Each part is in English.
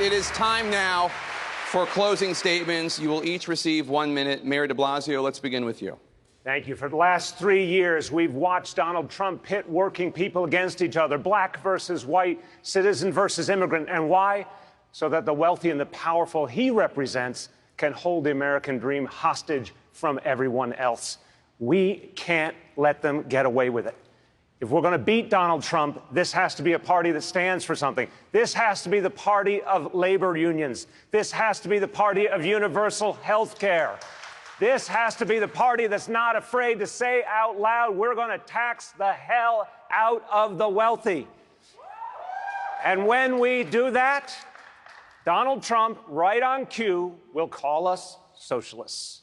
it is time now for closing statements. You will each receive 1 minute. Mayor de Blasio, let's begin with you. Thank you. For the last 3 years, we've watched Donald Trump pit working people against each other, black versus white, citizen versus immigrant. And why? So that the wealthy and the powerful he represents can hold the American dream hostage from everyone else. We can't let them get away with it. If we're going to beat Donald Trump, this has to be a party that stands for something. This has to be the party of labor unions. This has to be the party of universal health care. This has to be the party that's not afraid to say out loud, we're going to tax the hell out of the wealthy. And when we do that, Donald Trump, right on cue, will call us socialists.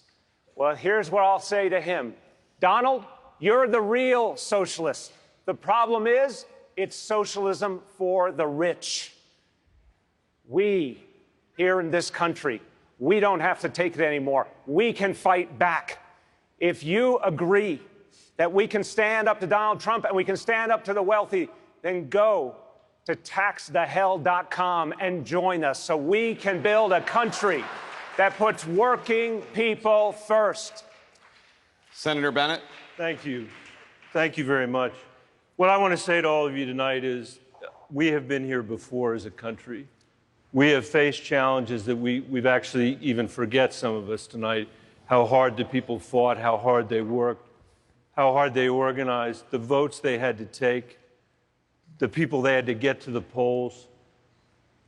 Well, here's what I'll say to him. Donald, you're the real socialist. The problem is, it's socialism for the rich. We, here in this country, we don't have to take it anymore. We can fight back. If you agree that we can stand up to Donald Trump and we can stand up to the wealthy, then go to taxthehell.com and join us so we can build a country that puts working people first. Senator Bennet. Thank you. Thank you very much. What I want to say to all of you tonight is we have been here before as a country. We have faced challenges that we've actually even forget, some of us tonight, how hard the people fought, how hard they worked, how hard they organized, the votes they had to take, the people they had to get to the polls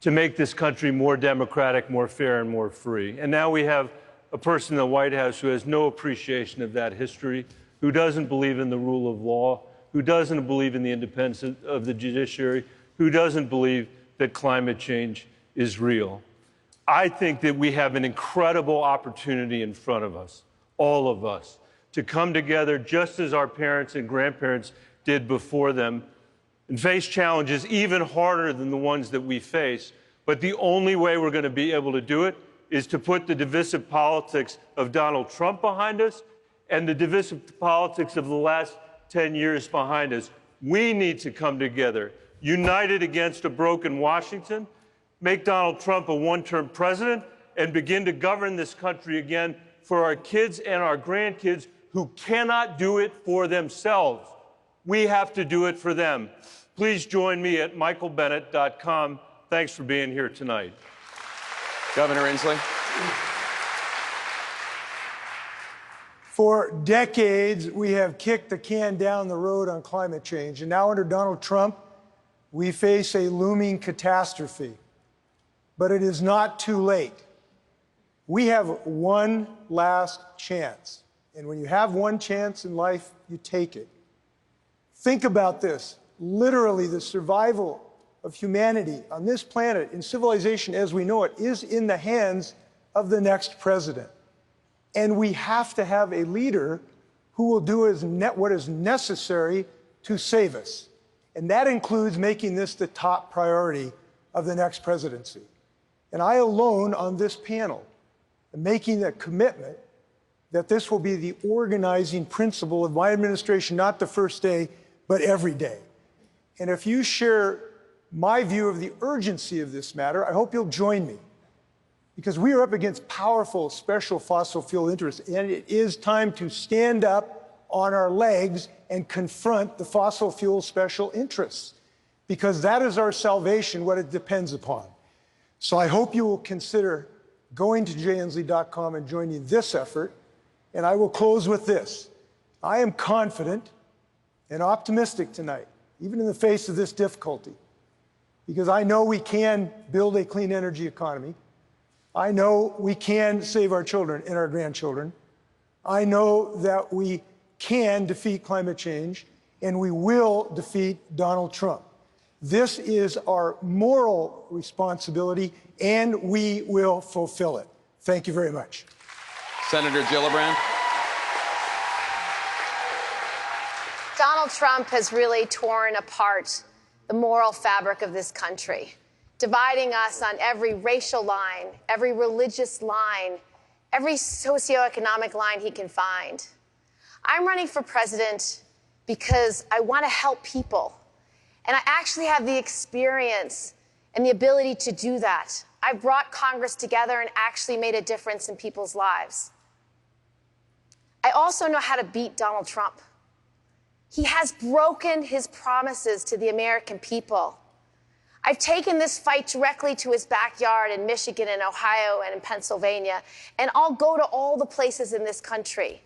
to make this country more democratic, more fair, and more free. And now we have a person in the White House who has no appreciation of that history, who doesn't believe in the rule of law, who doesn't believe in the independence of the judiciary, who doesn't believe that climate change is real. I think that we have an incredible opportunity in front of us, all of us, to come together just as our parents and grandparents did before them and face challenges even harder than the ones that we face. But the only way we're going to be able to do it is to put the divisive politics of Donald Trump behind us and the divisive politics of the last 10 years behind us. We need to come together, united against a broken Washington, make Donald Trump a one-term president, and begin to govern this country again for our kids and our grandkids who cannot do it for themselves. We have to do it for them. Please join me at michaelbennet.com. Thanks for being here tonight. Governor Inslee. For decades, we have kicked the can down the road on climate change, and now under Donald Trump, we face a looming catastrophe. But it is not too late. We have one last chance, and when you have one chance in life, you take it. Think about this. Literally, the survival of humanity on this planet, in civilization as we know it, is in the hands of the next president. And we have to have a leader who will do what is necessary to save us. And that includes making this the top priority of the next presidency. And I alone on this panel am making a commitment that this will be the organizing principle of my administration, not the first day, but every day. And if you share my view of the urgency of this matter, I hope you'll join me. Because we are up against powerful special fossil fuel interests, and it is time to stand up on our legs and confront the fossil fuel special interests, because that is our salvation, what it depends upon. So I hope you will consider going to jinslee.com and joining this effort. And I will close with this. I am confident and optimistic tonight, even in the face of this difficulty, because I know we can build a clean energy economy. I know we can save our children and our grandchildren. I know that we can defeat climate change, and we will defeat Donald Trump. This is our moral responsibility, and we will fulfill it. Thank you very much. Senator Gillibrand. Donald Trump has really torn apart the moral fabric of this country, dividing us on every racial line, every religious line, every socioeconomic line he can find. I'm running for president because I want to help people. And I actually have the experience and the ability to do that. I brought Congress together and actually made a difference in people's lives. I also know how to beat Donald Trump. He has broken his promises to the American people. I've taken this fight directly to his backyard in Michigan and Ohio and in Pennsylvania, and I'll go to all the places in this country.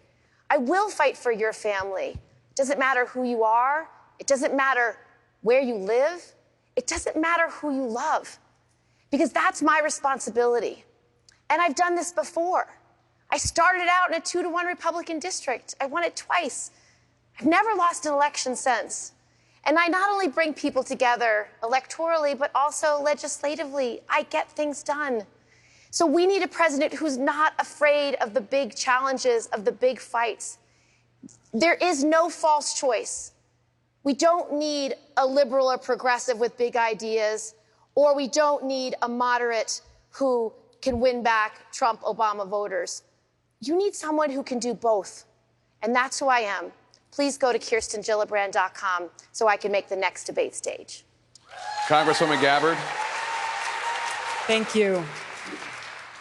I will fight for your family. It doesn't matter who you are. It doesn't matter where you live. It doesn't matter who you love, because that's my responsibility. And I've done this before. I started out in a 2-to-1 Republican district. I won it twice. I've never lost an election since. And I not only bring people together electorally, but also legislatively. I get things done. So we need a president who's not afraid of the big challenges, of the big fights. There is no false choice. We don't need a liberal or progressive with big ideas, or we don't need a moderate who can win back Trump-Obama voters. You need someone who can do both. And that's who I am. Please go to KirstenGillibrand.com so I can make the next debate stage. Congresswoman Gabbard. Thank you.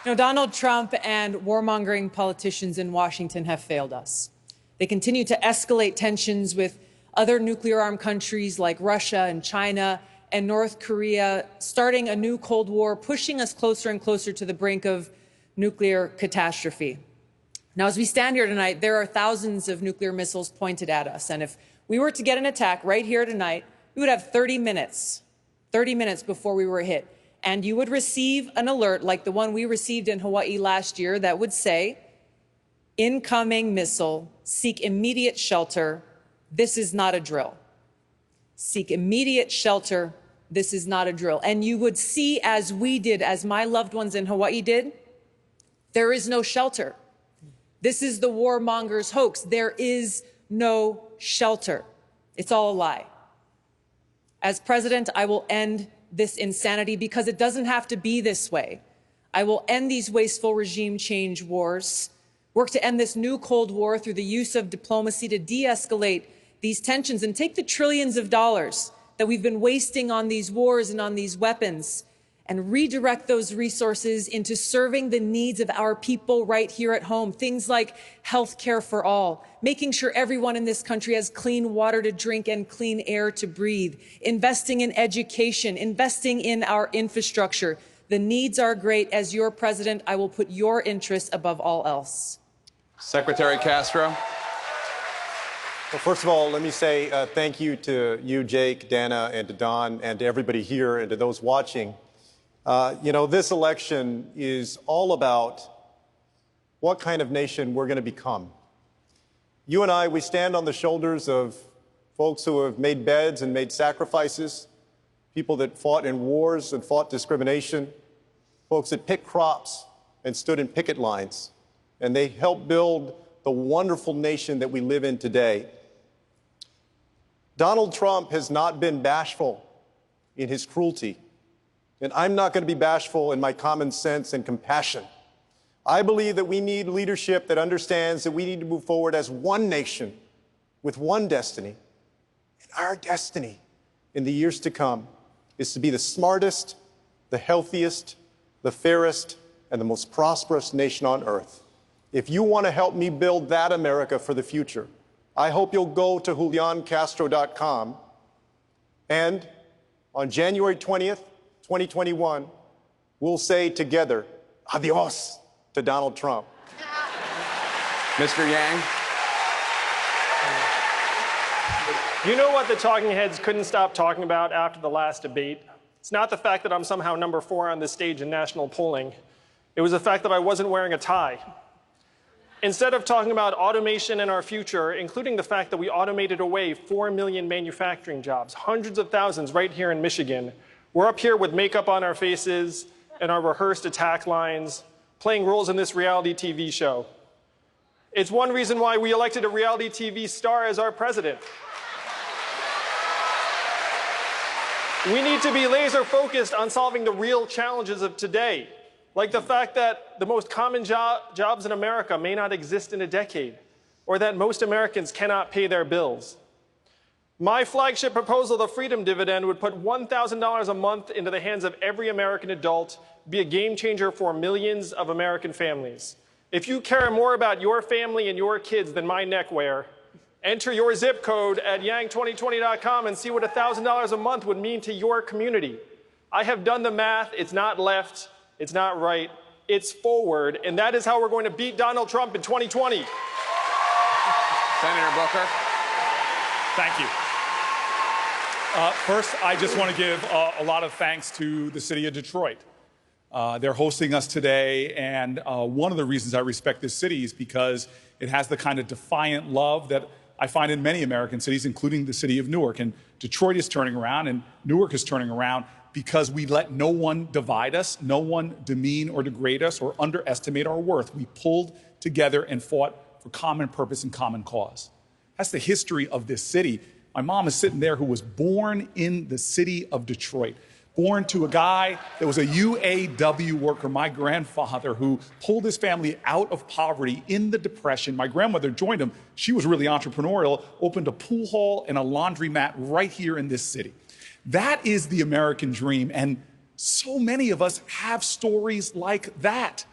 You know, Donald Trump and warmongering politicians in Washington have failed us. They continue to escalate tensions with other nuclear-armed countries like Russia and China and North Korea, starting a new Cold War, pushing us closer and closer to the brink of nuclear catastrophe. Now, as we stand here tonight, there are thousands of nuclear missiles pointed at us. And if we were to get an attack right here tonight, we would have 30 minutes before we were hit. And you would receive an alert like the one we received in Hawaii last year that would say, incoming missile, seek immediate shelter. This is not a drill. Seek immediate shelter. This is not a drill. And you would see, as we did, as my loved ones in Hawaii did, there is no shelter. This is the warmongers' hoax. There is no shelter. It's all a lie. As president, I will end this insanity because it doesn't have to be this way. I will end these wasteful regime change wars, work to end this new Cold War through the use of diplomacy to de-escalate these tensions and take the trillions of dollars that we've been wasting on these wars and on these weapons and redirect those resources into serving the needs of our people right here at home. Things like health care for all, making sure everyone in this country has clean water to drink and clean air to breathe, investing in education, investing in our infrastructure. The needs are great. As your president, I will put your interests above all else. Secretary Castro. Well, first of all, let me say thank you to you, Jake, Dana, and to Don, and to everybody here, and to those watching. You know, this election is all about what kind of nation we're going to become. You and I, we stand on the shoulders of folks who have made beds and made sacrifices, people that fought in wars and fought discrimination, folks that picked crops and stood in picket lines, and they helped build the wonderful nation that we live in today. Donald Trump has not been bashful in his cruelty. And I'm not going to be bashful in my common sense and compassion. I believe that we need leadership that understands that we need to move forward as one nation with one destiny. And our destiny in the years to come is to be the smartest, the healthiest, the fairest, and the most prosperous nation on earth. If you want to help me build that America for the future, I hope you'll go to JulianCastro.com and on January 20th, 2021, we'll say together, adios to Donald Trump. Mr. Yang. You know what the talking heads couldn't stop talking about after the last debate? It's not the fact that I'm somehow number 4 on this stage in national polling. It was the fact that I wasn't wearing a tie. Instead of talking about automation in our future, including the fact that we automated away 4 million manufacturing jobs, hundreds of thousands right here in Michigan, we're up here with makeup on our faces and our rehearsed attack lines, playing roles in this reality TV show. It's one reason why we elected a reality TV star as our president. We need to be laser focused on solving the real challenges of today, like the fact that the most common jobs in America may not exist in a decade, or that most Americans cannot pay their bills. My flagship proposal, the Freedom Dividend, would put $1,000 a month into the hands of every American adult be a game changer for millions of American families. If you care more about your family and your kids than my neckwear, enter your zip code at yang2020.com and see what $1,000 a month would mean to your community. I have done the math. It's not left. It's not right. It's forward. And that is how we're going to beat Donald Trump in 2020. Senator Booker. Thank you. First, I just want to give a lot of thanks to the city of Detroit. They're hosting us today, and one of the reasons I respect this city is because it has the kind of defiant love that I find in many American cities, including the city of Newark. And Detroit is turning around, and Newark is turning around because we let no one divide us, no one demean or degrade us or underestimate our worth. We pulled together and fought for common purpose and common cause. That's the history of this city. My mom is sitting there, who was born in the city of Detroit, born to a guy that was a UAW worker, my grandfather, who pulled his family out of poverty in the Depression. My grandmother joined him. She was really entrepreneurial, opened a pool hall and a laundromat right here in this city. That is the American dream, and so many of us have stories like that.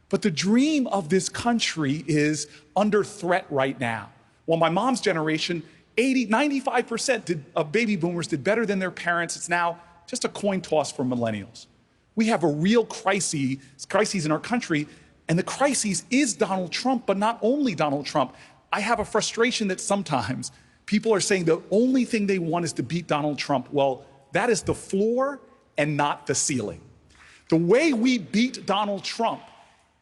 But the dream of this country is under threat right now. While my mom's generation, 95% of baby boomers did better than their parents, it's now just a coin toss for millennials. We have a real crises in our country, and the crisis is Donald Trump, but not only Donald Trump. I have a frustration that sometimes people are saying the only thing they want is to beat Donald Trump. Well, that is the floor and not the ceiling. The way we beat Donald Trump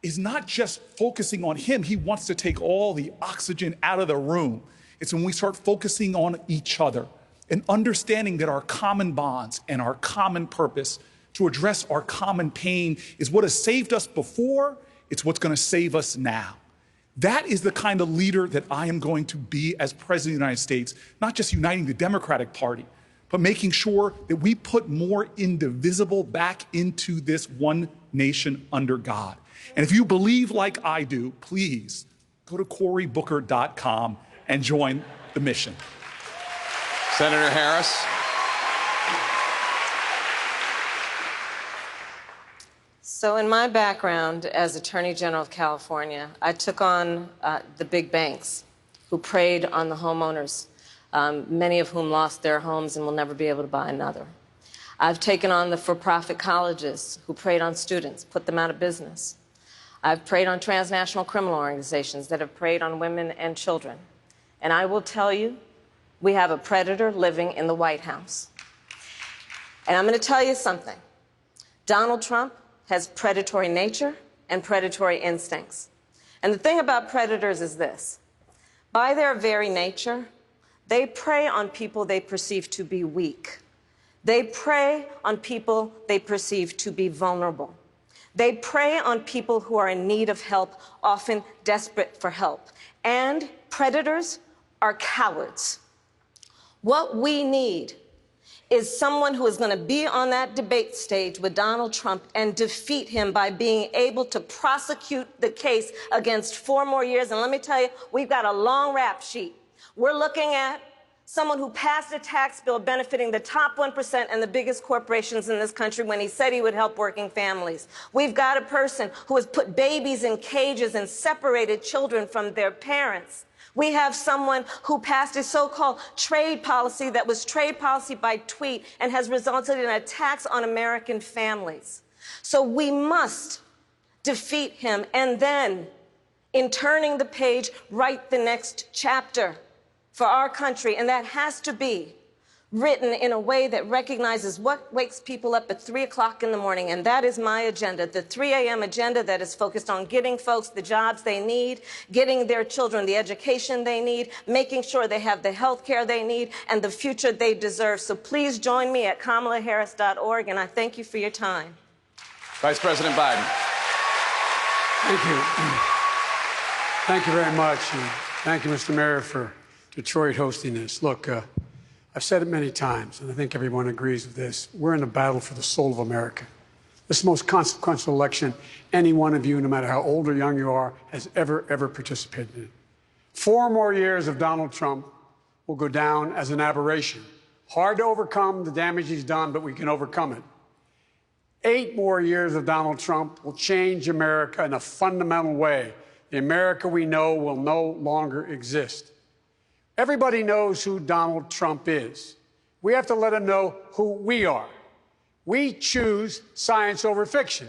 is not just focusing on him. He wants to take all the oxygen out of the room. It's when we start focusing on each other and understanding that our common bonds and our common purpose to address our common pain is what has saved us before. It's what's going to save us now. That is the kind of leader that I am going to be as President of the United States, not just uniting the Democratic Party, but making sure that we put more indivisible back into this one nation under God. And if you believe like I do, please go to CoryBooker.com and join the mission. Senator Harris. So in my background as Attorney General of California, I took on the big banks who preyed on the homeowners, many of whom lost their homes and will never be able to buy another. I've taken on the for-profit colleges who preyed on students, put them out of business. I've preyed on transnational criminal organizations that have preyed on women and children. And I will tell you, we have a predator living in the White House. And I'm going to tell you something. Donald Trump has predatory nature and predatory instincts. And the thing about predators is this. By their very nature, they prey on people they perceive to be weak. They prey on people they perceive to be vulnerable. They prey on people who are in need of help, often desperate for help. And predators are cowards. What we need is someone who is going to be on that debate stage with Donald Trump and defeat him by being able to prosecute the case against 4 more years. And let me tell you, we've got a long rap sheet. We're looking at someone who passed a tax bill benefiting the top 1% and the biggest corporations in this country when he said he would help working families. We've got a person who has put babies in cages and separated children from their parents. We have someone who passed a so-called trade policy that was trade policy by tweet and has resulted in a tax on American families. So we must defeat him and then, in turning the page, write the next chapter for our country. And that has to be written in a way that recognizes what wakes people up at 3 o'clock in the morning. And that is my agenda, the 3 a.m. agenda that is focused on getting folks the jobs they need, getting their children the education they need, making sure they have the health care they need, and the future they deserve. So please join me at KamalaHarris.org, and I thank you for your time. Vice President Biden. Thank you. Thank you very much. And thank you, Mr. Mayor, for Detroit hosting this. Look, I've said it many times, and I think everyone agrees with this. We're in a battle for the soul of America. This is the most consequential election any one of you, no matter how old or young you are, has ever participated in. 4 more years of Donald Trump will go down as an aberration. Hard to overcome the damage he's done, but we can overcome it. 8 more years of Donald Trump will change America in a fundamental way. The America we know will no longer exist. Everybody knows who Donald Trump is. We have to let him know who we are. We choose science over fiction.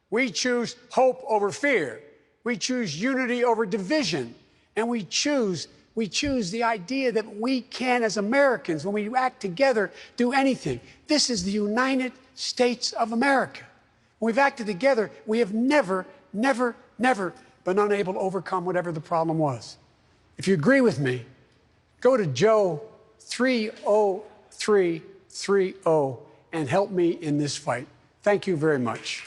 We choose hope over fear. We choose unity over division. And we choose the idea that we can, as Americans, when we act together, do anything. This is the United States of America. When we've acted together, we have never, never, never been unable to overcome whatever the problem was. If you agree with me, go to Joe 30330 and help me in this fight. Thank you very much.